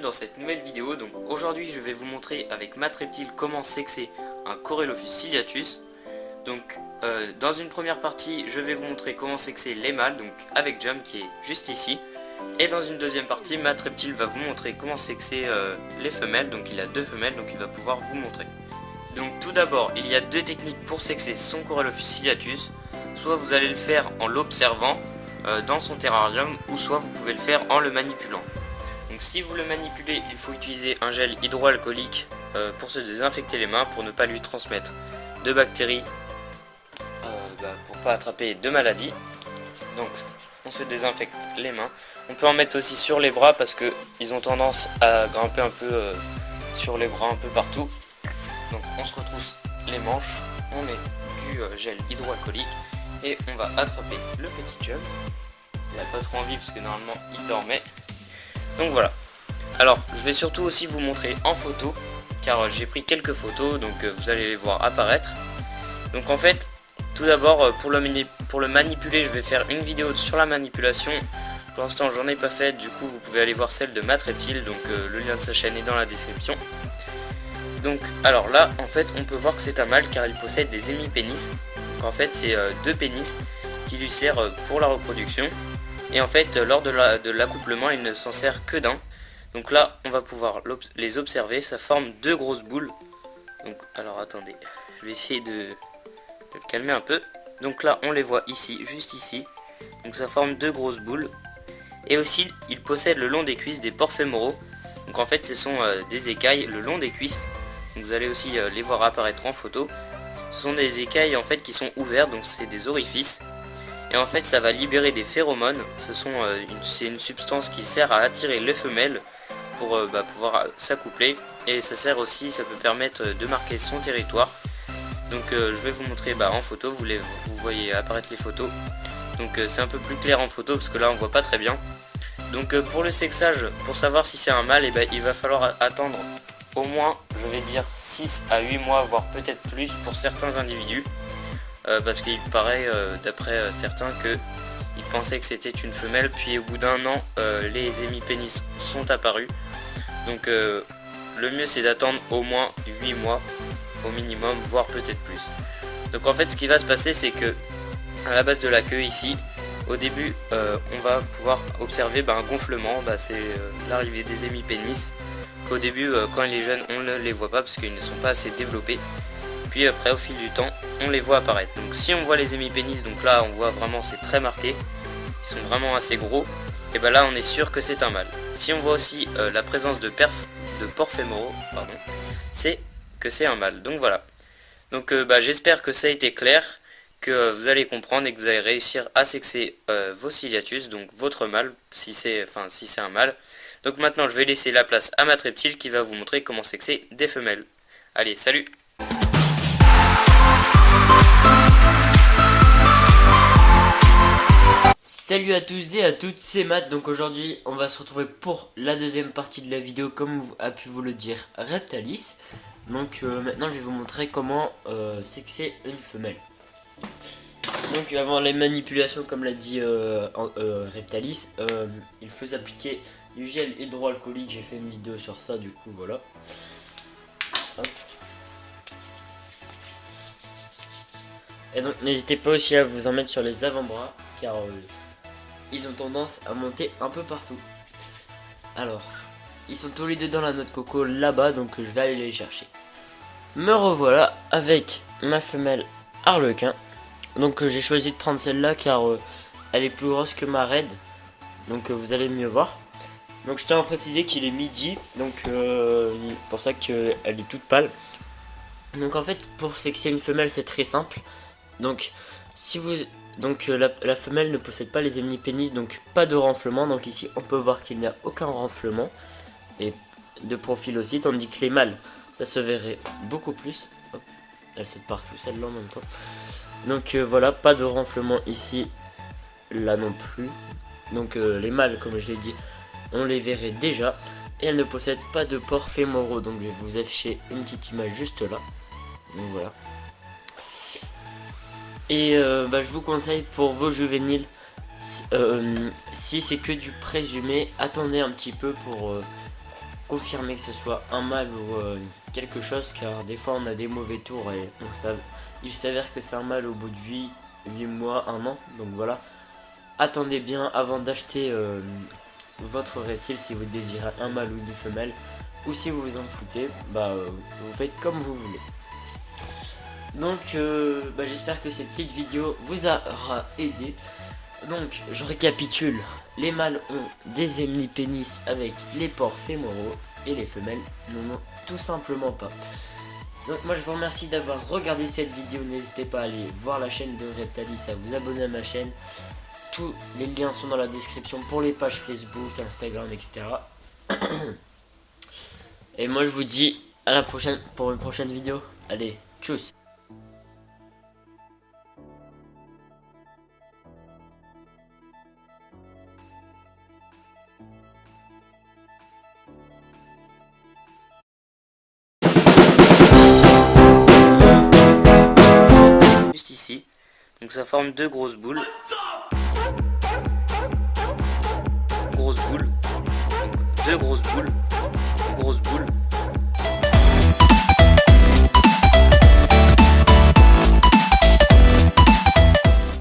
dans cette nouvelle vidéo. Donc aujourd'hui je vais vous montrer avec Matreptile comment sexer un Corelophus ciliatus. Donc dans une première partie je vais vous montrer comment sexer les mâles, donc avec Jump qui est juste ici. Et dans une deuxième partie Matreptile va vous montrer comment sexer les femelles, donc il a deux femelles donc il va pouvoir vous montrer. Donc tout d'abord il y a deux techniques pour sexer son Corelophus ciliatus. Soit vous allez le faire en l'observant dans son terrarium, ou soit vous pouvez le faire en le manipulant. Donc si vous le manipulez, il faut utiliser un gel hydroalcoolique pour se désinfecter les mains, pour ne pas lui transmettre de bactéries, pour pas attraper de maladies. Donc on se désinfecte les mains. On peut en mettre aussi sur les bras parce que ils ont tendance à grimper un peu sur les bras un peu partout. Donc on se retrousse les manches, on met du gel hydroalcoolique et on va attraper le petit Jump. Il n'a pas trop envie parce que normalement il dormait. Donc voilà. Alors je vais surtout aussi vous montrer en photo, car j'ai pris quelques photos, donc vous allez les voir apparaître. Donc en fait, tout d'abord pour le manipuler, je vais faire une vidéo sur la manipulation. Pour l'instant j'en ai pas fait, du coup vous pouvez aller voir celle de Matreptile, donc le lien de sa chaîne est dans la description. Donc alors là en fait on peut voir que c'est un mâle car il possède des hémipénis. Donc en fait c'est deux pénis qui lui servent pour la reproduction. Et en fait lors de l'accouplement il ne s'en sert que d'un. Donc là on va pouvoir les observer, ça forme deux grosses boules. Donc alors attendez, je vais essayer de le calmer un peu. Donc là on les voit ici, juste ici. Donc ça forme deux grosses boules. Et aussi il possède le long des cuisses des pores fémoraux. Donc en fait ce sont des écailles le long des cuisses. Donc vous allez aussi les voir apparaître en photo. Ce sont des écailles en fait qui sont ouvertes, donc c'est des orifices. Et en fait ça va libérer des phéromones. C'est une substance qui sert à attirer les femelles pour pouvoir s'accoupler. Et ça sert aussi, ça peut permettre de marquer son territoire. Donc je vais vous montrer en photo, vous voyez apparaître les photos. Donc c'est un peu plus clair en photo parce que là on voit pas très bien. Donc pour le sexage, pour savoir si c'est un mâle, il va falloir attendre au moins, je vais dire 6 à 8 mois, voire peut-être plus pour certains individus. Parce qu'il paraît, d'après certains, qu'ils pensaient que c'était une femelle, puis au bout d'un an, les hémipénis sont apparus. Donc le mieux c'est d'attendre au moins 8 mois, au minimum, voire peut-être plus. Donc en fait ce qui va se passer c'est que, à la base de la queue ici, au début on va pouvoir observer un gonflement, c'est l'arrivée des hémipénis. Qu'au début quand il est jeune on ne les voit pas parce qu'ils ne sont pas assez développés. Puis après au fil du temps on les voit apparaître. Donc si on voit les hémipénis, donc là on voit vraiment c'est très marqué, ils sont vraiment assez gros, et là on est sûr que c'est un mâle. Si on voit aussi la présence de pores fémoraux, c'est que c'est un mâle. Donc voilà. Donc j'espère que ça a été clair, que vous allez comprendre et que vous allez réussir à sexer vos ciliatus, donc votre mâle, si c'est un mâle. Donc maintenant je vais laisser la place à Matreptile qui va vous montrer comment sexer des femelles. Allez, salut! Salut à tous et à toutes, c'est Matt. Donc aujourd'hui on va se retrouver pour la deuxième partie de la vidéo, comme a pu vous le dire Reptalis. Donc maintenant je vais vous montrer comment sexer une femelle. Donc avant les manipulations, comme l'a dit Reptalis, il faut appliquer du gel hydroalcoolique. J'ai fait une vidéo sur ça, du coup voilà. Hop. Et donc n'hésitez pas aussi à vous en mettre sur les avant-bras, car ils ont tendance à monter un peu partout. Alors, ils sont tous les deux dans la noix de coco là-bas, donc je vais aller les chercher. Me revoilà avec ma femelle Harlequin. Donc j'ai choisi de prendre celle-là car elle est plus grosse que ma raide. Donc vous allez mieux voir. Donc je tiens à préciser qu'il est midi, donc pour ça qu'elle est toute pâle. Donc en fait pour sexer une femelle c'est très simple. Donc si vous... la femelle ne possède pas les hémipénis, donc pas de renflement. Donc ici on peut voir qu'il n'y a aucun renflement, et de profil aussi, tandis que les mâles ça se verrait beaucoup plus. Hop, elle saute partout celle-là en même temps. Donc voilà, pas de renflement ici, là non plus. Donc les mâles, comme je l'ai dit, on les verrait déjà, et elles ne possèdent pas de pores fémoraux. Donc je vais vous afficher une petite image juste là. Donc voilà. Et je vous conseille pour vos juvéniles, si c'est que du présumé, attendez un petit peu confirmer que ce soit un mâle ou quelque chose, car des fois on a des mauvais tours et il s'avère que c'est un mâle au bout de 8 mois, 1 an. Donc voilà, attendez bien avant d'acheter votre reptile si vous désirez un mâle ou une femelle, ou si vous vous en foutez, vous faites comme vous voulez. Donc j'espère que cette petite vidéo vous aura aidé. Donc je récapitule, les mâles ont des hémipénis avec les pores fémoraux et les femelles n'en ont tout simplement pas. Donc moi je vous remercie d'avoir regardé cette vidéo, n'hésitez pas à aller voir la chaîne de Reptalis, à vous abonner à ma chaîne. Tous les liens sont dans la description pour les pages Facebook, Instagram, etc. Et moi je vous dis à la prochaine pour une prochaine vidéo. Allez, tchuss. Juste ici. Donc ça forme deux grosses boules. Grosses boules. Donc, deux grosses boules. Grosses boules.